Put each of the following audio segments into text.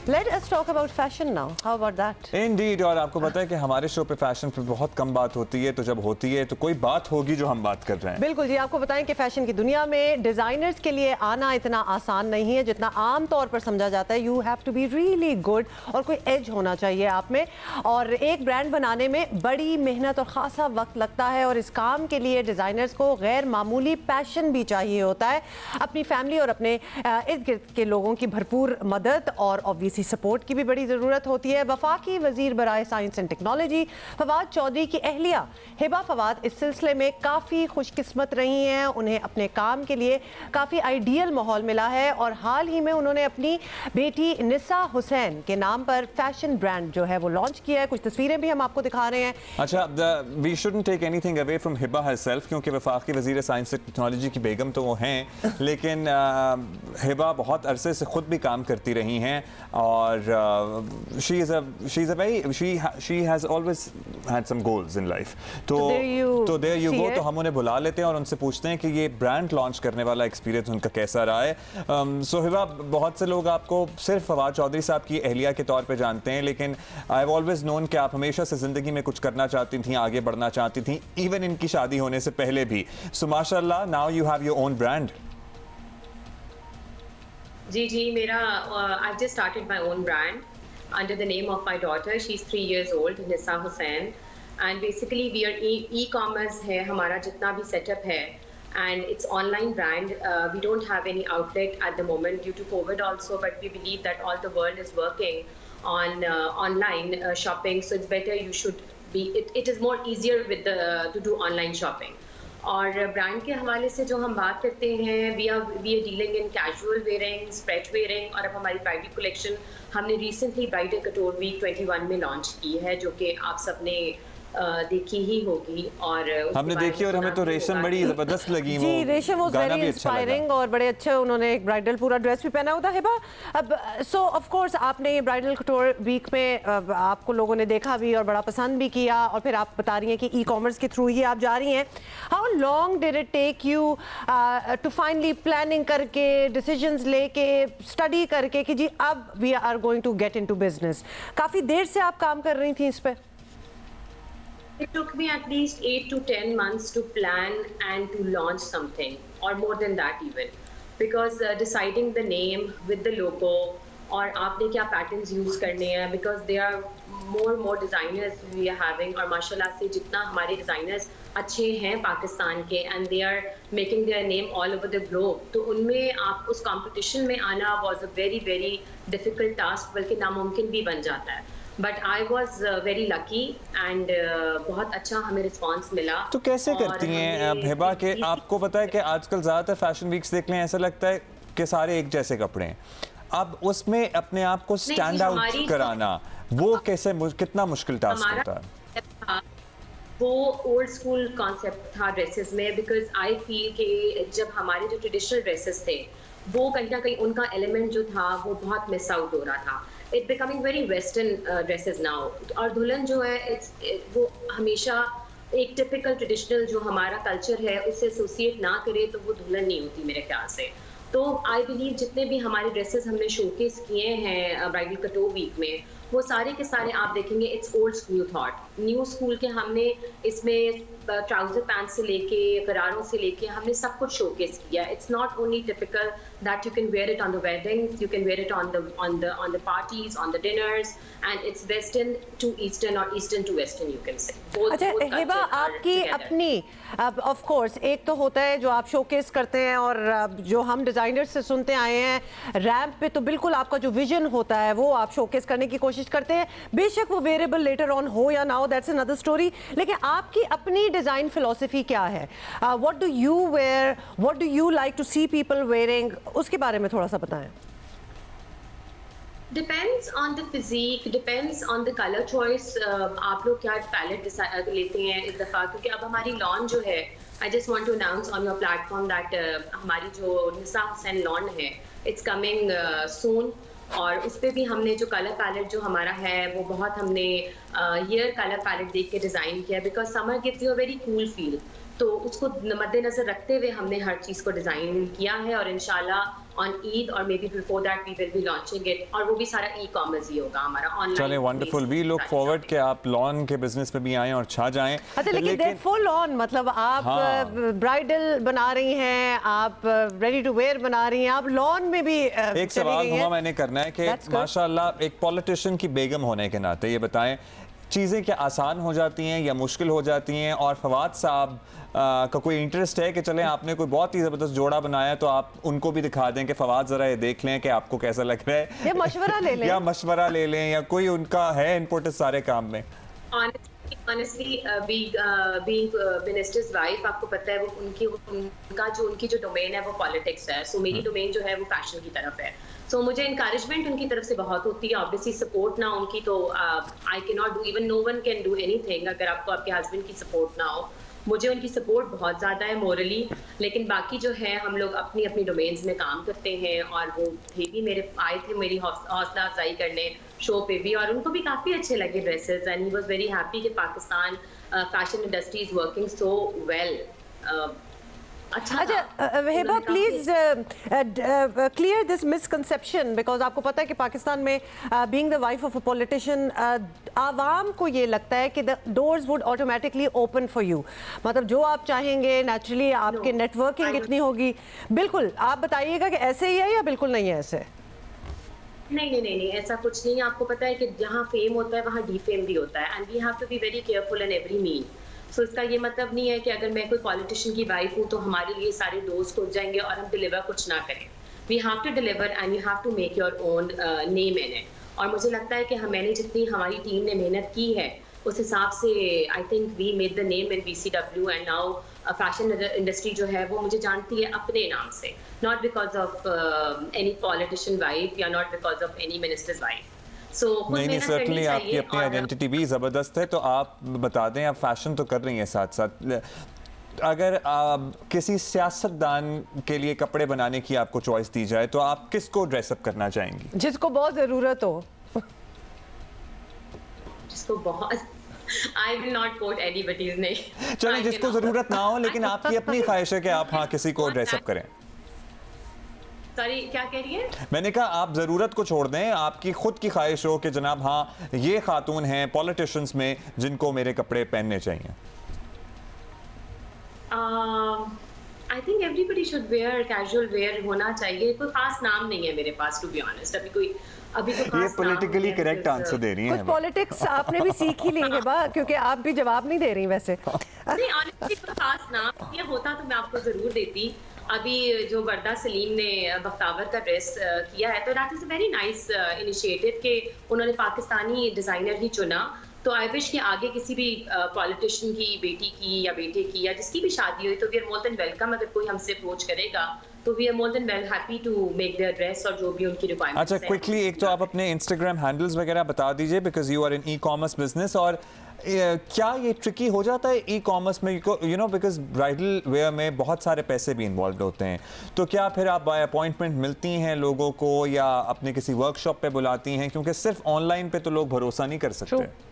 Let us talk about fashion now. How about that? Indeed, और आपको पता है कि हमारे शो पे फैशन पे बहुत कम बात होती है, तो जब होती है तो कोई बात होगी जो हम बात कर रहे हैं। बिल्कुल जी, आपको बताएं कि फैशन की दुनिया में डिजाइनर्स के लिए आना इतना आसान नहीं है जितना आम तौर पर समझा जाता है। You have to be really good और कोई एज होना चाहिए आप में, और एक ब्रांड बनाने में बड़ी मेहनत और खासा वक्त लगता है, और इस काम के लिए डिजाइनर्स को गैर मामूली पैशन भी चाहिए होता है, अपनी फैमिली और अपने इर्द गिर्द के लोगों की भरपूर मदद और ऑब्वियसली सपोर्ट की भी बड़ी ज़रूरत होती है। वफाकी वज़ीर बराए science and technology Fawad Chaudhry की अहलिया हिबा फवाद इस सिलसिले में काफ़ी खुशकिस्मत रही हैं। उन्हें अपने काम के लिए काफ़ी आइडियल माहौल मिला है, और हाल ही में उन्होंने अपनी बेटी निसा हुसैन के नाम पर फैशन ब्रांड जो है वो लॉन्च किया है। कुछ तस्वीरें भी हम आपको दिखा रहे हैं। अच्छा, we shouldn't take anything away from Hiba herself, क्योंकि वफाकी वज़ीर साइंस एंड टेक्नोलॉजी की बेगम तो वो हैं, लेकिन हिबा बहुत अरसे से खुद भी काम करती रही हैं, और she has always had some goals in life. तो there you go, तो हम उन्हें बुला लेते हैं और उनसे पूछते हैं कि ये ब्रांड लॉन्च करने वाला एक्सपीरियंस उनका कैसा रहा है। सो हिबा, बहुत से लोग आपको सिर्फ फवाद चौधरी साहब की अहलिया के तौर पे जानते हैं, लेकिन आई हैव ऑलवेज नोन कि आप हमेशा से ज़िंदगी में कुछ करना चाहती थी, आगे बढ़ना चाहती थी, इवन इनकी शादी होने से पहले भी। सो माशाल्लाह, now you have your own brand. जी, मेरा I've just started my own brand under the name of my daughter. She's 3 years old, Nisa Hussain, and basically we are e-commerce है हमारा जितना भी setup है, and it's online brand. We don't have any outlet at the moment due to COVID also, but we believe that all the world is working on online shopping, so it's better you should be. It is more easier with to do online shopping. और brand के हवाले से जो हम बात करते हैं, we are dealing in casual wearing, spread wearing, और अब हमारी ब्राइडल कलेक्शन हमने रिसेंटली ब्राइडल कटोर वीक 21 में लॉन्च की है, जो कि आप सबने देखी ही होगी। और हमने देखी, और हमें तो रेशम बड़ी जबरदस्त लगी। जी, रेशम वाज वेरी इंस्पायरिंग, और बड़े अच्छे उन्होंने एक ब्राइडल पूरा ड्रेस भी पहना हुआ था हिबा। अब सो ऑफ कोर्स आपने ये ब्राइडल कटोर वीक में आपको लोगों ने देखा भी और बड़ा पसंद भी किया, और फिर आप बता रही हैं कि ई कॉमर्स के थ्रू ही आप जा रही हैं। How long did it take you to finally planning करके, डिसीजंस लेके, स्टडी करके कि जी अब we are going to get into business? काफ़ी देर से आप काम कर रही थी इस पर? It took me at least 8 to 10 months to plan and to launch something, or more than that even, because deciding the name with the logo, और आपने क्या पैटर्न्स यूज़ करने हैं, because there are more designers we are having, और माशाल्लाह से जितना हमारे डिज़ाइनर्स अच्छे हैं पाकिस्तान के, and they are making their name all over the globe, तो उनमें आप उस कंपटीशन में आना was a very very difficult task, बल्कि नामुमकिन भी बन जाता है। But I was very lucky, and बहुत अच्छा हमें रिस्पॉन्स मिला। तो कैसे करती हैं हिबा के, आपको पता है कि आजकल ज़्यादातर फैशन वीक्स देख लें, ऐसा लगता है कि सारे एक जैसे कपड़े हैं, अब उसमें अपने आप को स्टैंड आउट कराना, वो कैसे, कितना मुश्किल टास्क होता है? वो ओल्ड स्कूल कॉन्सेप्ट था ड्रेसेस में, बिकॉज आई फील कि जब हमारे जो ट्रेडिशनल ड्रेसेस थे वो कहीं ना कहीं उनका एलिमेंट जो था वो बहुत मिस आउट हो रहा था। It becoming very western dresses now, और दुल्हन जो है वो हमेशा एक टिपिकल ट्रेडिशनल जो हमारा कल्चर है उससे एसोसिएट ना करे तो वो दुल्हन नहीं होती मेरे ख्याल से। तो आई बिलीव जितने भी हमारे ड्रेसेस हमने शोकेस किए हैं ब्राइडल कटोर वीक में, वो सारे के सारे आप देखेंगे it's old school thought. New school के हमने इसमें ट्राउजर पैंट से लेके गरारों से लेके हमने सब कुछ शोकेस किया। It's not only typical that you can wear it on the weddings, you can wear it on the parties, on the dinners, and it's western to eastern और eastern to western, you can say. अच्छा हिबा, आपकी अपनी of course एक तो होता है जो आप शोकेस करते हैं, और जो हम डिजाइनर से सुनते आए हैं रैंप पे, तो बिल्कुल आपका जो विजन होता है वो आप शोकेस करने की कोशिश करते हैं, बेशक वो वेरिएबल लेटर ऑन हो या ना हो, दैट्स अनदर स्टोरी। लेकिन आपकी अपनी डिजाइन फिलॉसफी क्या है? What do you wear, what do you like to see people wearing, उसके बारे में थोड़ा सा बताएं। Depends on the physique, depends on the colour choice. आप लोग क्या पैलेट लेते हैं इस दफ़ा, क्योंकि अब हमारी लॉन जो है, I just want to announce on your platform that हमारी जो निसा हुसैन लॉन है इट्स कमिंग सून, और उस पर भी हमने जो कलर पैलेट जो हमारा है वो बहुत हमने ईयर कलर पैलेट देख के डिज़ाइन किया, because summer gives you a very cool feel. तो उसको मद्देनजर रखते हुए हमने हर चीज को डिजाइन किया है और इंशाल्लाह ऑन ईद और maybe before that we will be launching it, और वो भी सारा ई-कॉमर्स ही होगा हमारा ऑनलाइन। चलें, वंडरफुल, वी लुक फॉरवर्ड कि आप लॉन के बिजनेस में भी आएं और छा जाएं। अच्छा, लेकिन फुल ऑन मतलब आप ब्राइडल बना रही हैं, आप रेडी टू वेयर बना रही हैं, आप लॉन में भी एक सवाल हुआ मैंने करना है कि माशाल्लाह एक पॉलिटिशियन की बेगम होने के नाते ये बताएं, चीज़ें क्या आसान हो जाती हैं या मुश्किल हो जाती हैं? और फवाद साहब का कोई इंटरेस्ट है कि चलें आपने कोई बहुत ही ज़बरदस्त जोड़ा बनाया तो आप उनको भी दिखा दें कि फवाद ज़रा ये देख लें कि आपको कैसा लग रहा है, या मशवरा ले लें, या मशवरा ले लें, या कोई उनका है इनपुट इस सारे काम में? Honestly, being minister's wife, आपको पता है वो उनकी जो डोमेन है वो पॉलिटिक्स है, सो मेरी डोमेन जो है वो फैशन की तरफ है। सो मुझे इंकरेजमेंट उनकी तरफ से बहुत होती है, ऑब्वियसली सपोर्ट ना उनकी तो I can not do, even know one can do anything अगर आपको आपके हस्बैंड की सपोर्ट ना हो। मुझे उनकी सपोर्ट बहुत ज़्यादा है मोरली, लेकिन बाकी जो है हम लोग अपनी अपनी डोमेन्स में काम करते हैं, और वो भी मेरे आए थे मेरी हौसला अफजाई करने शो पे भी, और उनको भी काफ़ी अच्छे लगे dresses, and he was very happy कि Pakistan fashion industry is working so well. अच्छा Hiba, please clear this misconception, because आपको पता है कि पाकिस्तान में being the wife of a politician, आवाम को ये लगता है कि the doors would automatically open for you, मतलब जो आप चाहेंगे नेचुरली आपके नेटवर्किंग इतनी होगी। बिल्कुल, आप बताइएगा कि ऐसे ही है या बिल्कुल नहीं है ऐसे? नहीं, ऐसा कुछ नहीं है। आपको पता है कि जहाँ फेम होता है वहाँ डीफेम भी होता है, and we have to be very careful in every mean. So इसका ये मतलब नहीं है कि अगर मैं कोई पॉलिटिशियन की वाइफ हूँ तो हमारे लिए सारे डोर्स खुल जाएंगे और हम डिलीवर कुछ ना करें। We have to deliver and you have to make your own name in it. और मुझे लगता है कि मैंने जितनी हमारी टीम ने मेहनत की है उस हिसाब से I think we made the name in VCW, and now fashion industry जो है वो मुझे जानती है अपने नाम से, not because of any politician wife या not because of any minister's wife. नहीं, सर्टनली आपकी अपनी आइडेंटिटी भी ज़बरदस्त है। तो आप बता दें, आप फैशन तो कर रही हैं साथ साथ, अगर किसी सियासतदान के लिए कपड़े बनाने की आपको चॉइस दी जाए तो आप किसको ड्रेसअप करना चाहेंगी? जिसको बहुत ज़रूरत हो। जिसको बहुत, I will not quote anybody's name. चलें, जिसको ज़रूरत ना हो लेकिन आपकी अपनी ख्वाहिश है कि आप हाँ किसी को ड्रेसअप करें। सॉरी, क्या कह रही है? मैंने कहा आप जरूरत को छोड़ दें, आपकी खुद की ख्वाहिश हो कि जनाब हाँ ये खातून हैं पॉलिटिशियंस में जिनको मेरे कपड़े पहनने चाहिए। I think everybody should where casual wear होना चाहिए, कोई खास नाम नहीं है मेरे पास टू बी ऑनेस्ट। अभी तो ये पॉलिटिकली करेक्ट आंसर दे रही हैं। कुछ पॉलिटिक्स आपने भी सीख ही ली है बा, क्योंकि आप भी जवाब नहीं दे रही वैसे। नहीं, ऑनेस्टली कोई खास नाम ये होता तो मैं आपको जरूर देती। अभी जो वर्दा सलीम ने बख्तावर का ड्रेस किया है तो that is a very nice initiative कि उन्होंने पाकिस्तानी डिजाइनर ही चुना। तो आई विश कि आगे किसी भी पॉलिटिशियन की बेटी की या बेटे की या जिसकी भी शादी हुई तो we are more than welcome. अगर कोई हमसे अप्रोच करेगा तो we are more than well happy to make their dress और जो भी उनकी रिक्वायरमेंट्स। अच्छा, क्विकली एक तो आप अपने इंस्टाग्राम हैंडल्स वगैरह बता दीजिए, because you are in e-commerce business. और क्या ये ट्रिकी हो जाता है ई-कॉमर्स में, you know, because bridal wear में बहुत सारे पैसे भी इन्वॉल्व होते हैं, तो क्या फिर आप बाय अपॉइंटमेंट मिलती हैं लोगों को या अपने किसी वर्कशॉप पे बुलाती हैं, क्योंकि सिर्फ ऑनलाइन पे तो लोग भरोसा नहीं कर सकते?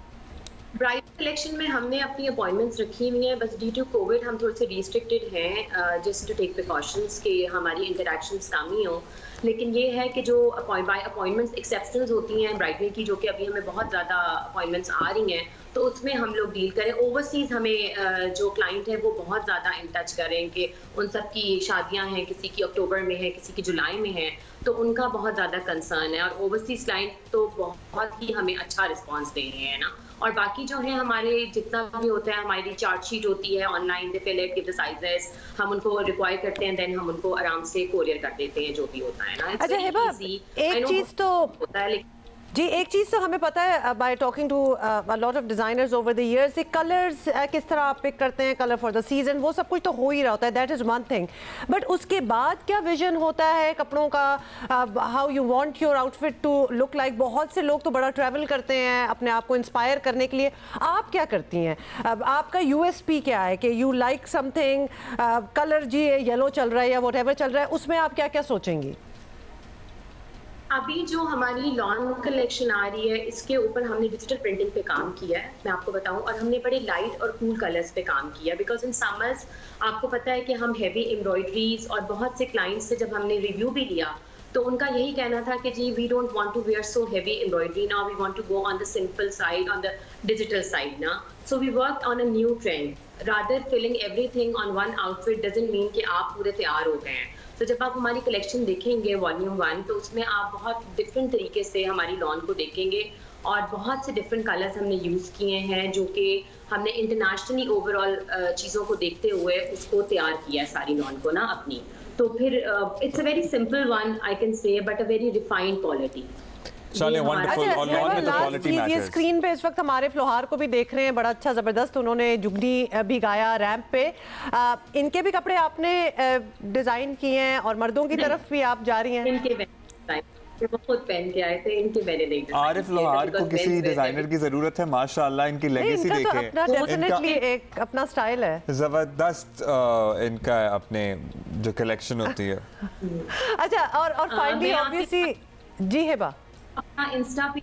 ब्राइडल कलेक्शन में हमने अपनी अपॉइंटमेंट्स रखी हुई हैं, बस ड्यू टू कोविड हम थोड़े से रिस्ट्रिक्टेड हैं जस्ट टू टेक प्रिकॉशंस कि हमारी इंटरेक्शंस कम ही हों। लेकिन ये है कि जो बाय अपॉइंटमेंट्स एक्सेप्शंस होती हैं ब्राइडल की, जो कि अभी हमें बहुत ज़्यादा अपॉइंटमेंट्स आ रही हैं, तो उसमें हम लोग डील करें। ओवरसीज़ हमें जो क्लाइंट है वो बहुत ज़्यादा इन टच करें कि उन सब की शादियाँ हैं, किसी की अक्टूबर में है, किसी की जुलाई में है, तो उनका बहुत ज़्यादा कंसर्न है। और ओवरसीज़ क्लाइंट तो बहुत ही हमें अच्छा रिस्पॉन्स दे रहे हैं ना। और बाकी जो है हमारे जितना भी होता है, हमारी चार्ट शीट होती है online, they fill it, give the sizes, हम उनको रिक्वायर करते हैं, देन हम उनको आराम से कोरियर कर देते हैं जो भी होता है ना। अच्छा हिबा, एक चीज तो होता है जी, एक चीज़ तो हमें पता है by talking to a lot of designers over the years, colours किस तरह आप पिक करते हैं, कलर फॉर द सीजन, वो सब कुछ तो हो ही रहा होता है, that is one thing. But उसके बाद क्या विजन होता है कपड़ों का, how you want your outfit to look like? बहुत से लोग तो बड़ा ट्रैवल करते हैं अपने आप को इंस्पायर करने के लिए, आप क्या करती हैं? आपका USP क्या है कि यू लाइक समथिंग, कलर जी येलो चल रहा है या वॉट एवर चल रहा है, उसमें आप क्या क्या सोचेंगी? अभी जो हमारी लॉन कलेक्शन आ रही है इसके ऊपर हमने डिजिटल प्रिंटिंग पे काम किया है, मैं आपको बताऊं, और हमने बड़े लाइट और कूल कलर्स पे काम किया बिकॉज इन समर्स आपको पता है कि हम हैवी एम्ब्रॉयडरीज और बहुत से क्लाइंट्स से जब हमने रिव्यू भी लिया तो उनका यही कहना था कि जी we don't want to wear so heavy embroidery now, we want to go on the simple side, on the digital side ना, so we work on a new trend rather filling everything on one outfit doesn't mean कि आप पूरे तैयार हो गए हैं। तो जब आप हमारी कलेक्शन देखेंगे वॉल्यूम 1 तो उसमें आप बहुत डिफरेंट तरीके से हमारी लॉन को देखेंगे और बहुत से डिफरेंट कलर्स हमने यूज़ किए हैं जो कि हमने इंटरनेशनली ओवरऑल चीज़ों को देखते हुए उसको तैयार किया है सारी लॉन को ना अपनी। तो फिर it's a very simple one I can say but a very refined quality. चलिए वंडरफुल। और लॉन में तो क्वालिटी मैटर्स। ये स्क्रीन पे इस वक्त हमारे फ्लोहार को भी देख रहे हैं, बड़ा अच्छा जबरदस्त उन्होंने जुगनी भी गाया रैंप पे। इनके भी कपड़े आपने डिजाइन किए हैं और मर्दों की तरफ भी आप जा रही हैं? वो खुद पहन के आए थे, इनके मैंने नहीं डिजाइन। आरिफ लोहार को किसी डिजाइनर की जरूरत है? माशाल्लाह इनकी लेगेसी देखें, अपना डेफिनेटली एक अपना स्टाइल है जबरदस्त। इनका अपने जो कलेक्शन होती है। अच्छा और फाइनली ऑब्वियसली जी हिबा अपना इंस्टा पे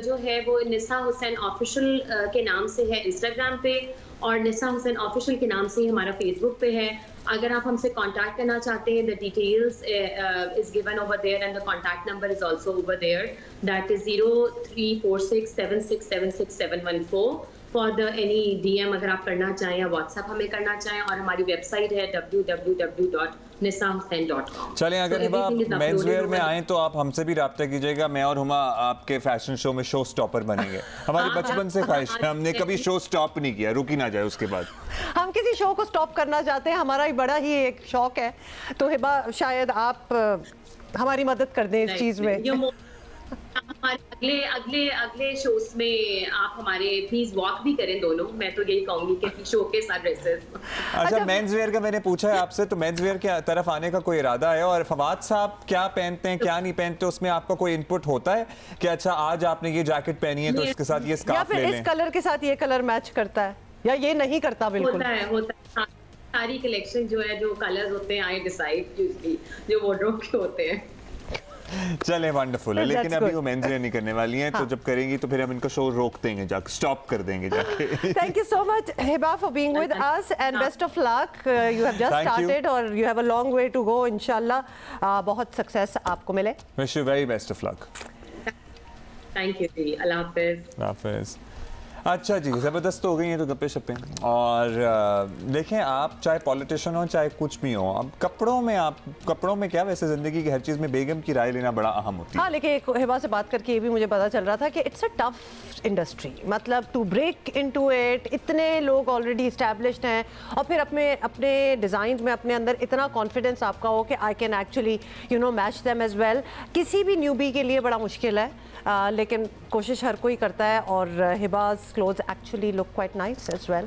जो है वो निसा हुसैन ऑफिशियल के नाम से है इंस्टाग्राम पे और निसा हुसैन ऑफिशियल के नाम से हमारा फेसबुक पे है। अगर आप हमसे कांटेक्ट करना चाहते हैं the details is given over there and the contact number is also over there, that is 034676767714 for the any DM अगर आप करना चाहें या व्हाट्सएप हमें करना चाहें। और हमारी वेबसाइट है www.nisahussain.com। चलें अगर हिबा आप मेंस वेयर में आए तो आप हमसे भी राब्ता कीजिएगा, मैं और हुमा आपके फैशन शो में शो स्टॉपर बनेंगे। हमारी बचपन से ख्वाहिश है, हमने कभी शो स्टॉप नहीं किया, रुक ही ना जाए उसके बाद। हम किसी शो को स्टॉप करना चाहते हैं, हमारा ही बड़ा ही एक शौक है। तो हिबा शायद आप हमारी मदद कर दें इस चीज में। हमारे अगले शोज में आप हमारे प्लीज वॉक भी करें दोनों, मैं तो यही कहूंगी कि शो के साथ ड्रेसेस। अच्छा मेंस वेयर का मैंने पूछा है आपसे, तो मेंस वेयर की तरफ आने का कोई इरादा है? और फवाद साहब क्या पहनते हैं क्या नहीं पहनते, उसमें आपका कोई इनपुट होता है कि अच्छा आज आपने ये जैकेट पहनी है तो इसके साथ ये स्कार्फ ले लें, या फिर इस कलर के साथ ये कलर मैच करता है या ये नहीं करता? बिल्कुल होता है। सारी कलेक्शन जो है जो कलर्स होते हैं आई डिसाइड यूजुअली जो वार्डरोब के होते हैं। चले वंडरफुल है, लेकिन अभी वो मेंस वेयर नहीं करने वाली हैं। तो जब करेंगी तो फिर हम इनका शो रोक देंगे, जाके स्टॉप कर देंगे जाके। Thank you so much Hiba for being with us and best of luck. You have just started और you have a long way to go. इंशाल्लाह बहुत सक्सेस आपको मिले। Wish you very best of luck. Thank you जी, अल्लाह हाफिज़। अल्लाह हाफिज़। अच्छा जी, ज़बरदस्त हो गई हैं तो गप्पे शप्पे। और देखें आप चाहे पॉलिटिशियन हो चाहे कुछ भी हो, अब कपड़ों में क्या, वैसे ज़िंदगी की हर चीज़ में बेगम की राय लेना बड़ा अहम होती है। हाँ, लेकिन एक हिबा से बात करके ये भी मुझे पता चल रहा था कि इट्स अ टफ इंडस्ट्री, मतलब टू ब्रेक इनटू इट। इतने लोग ऑलरेडी इस्टेब्लिश्ड हैं और फिर अपने डिज़ाइन में अपने अंदर इतना कॉन्फिडेंस आपका हो कि I can actually match them as well, किसी भी न्यूबी के लिए बड़ा मुश्किल है। लेकिन कोशिश हर कोई करता है और हिबा's clothes actually look quite nice as well.